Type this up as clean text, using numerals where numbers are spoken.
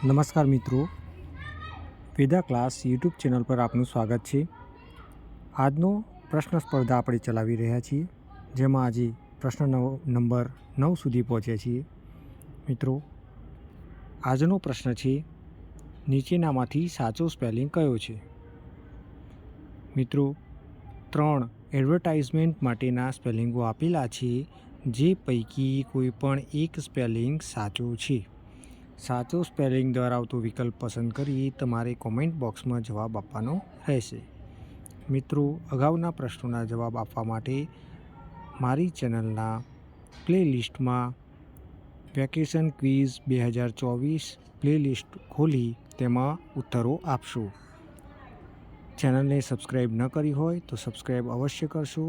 નમસ્કાર મિત્રો, Veda class YouTube channel પર આપનું સ્વાગત છે। આજનો પ્રશ્ન સ્પર્ધા આપણે ચલાવી રહ્યા છીએ, જેમાં આજે પ્રશ્ન નંબર 9 સુધી પહોંચ્યા છીએ। મિત્રો, આજનો પ્રશ્ન છે, નીચેનામાંથી સાચો સ્પેલિંગ કયો છે? મિત્રો, 3 એડવર્ટાઇઝમેન્ટ માટેના સ્પેલિંગો આપેલા છે, જે પૈકી કોઈ પણ એક સ્પેલિંગ સાચો છે। સાચો સ્પેલિંગ ધરાવતો વિકલ્પ પસંદ કરી તમારે કોમેન્ટ બોક્સમાં જવાબ આપવાનો રહેશે। મિત્રો, અગાઉના પ્રશ્નોના જવાબ આપવા માટે મારી ચેનલના પ્લેલિસ્ટમાં વેકેશન ક્વિઝ 2024 પ્લેલિસ્ટ ખોલી તેમાં ઉત્તરો આપશો। ચેનલને સબસ્ક્રાઈબ ન કરી હોય તો સબસ્ક્રાઈબ અવશ્ય કરશો।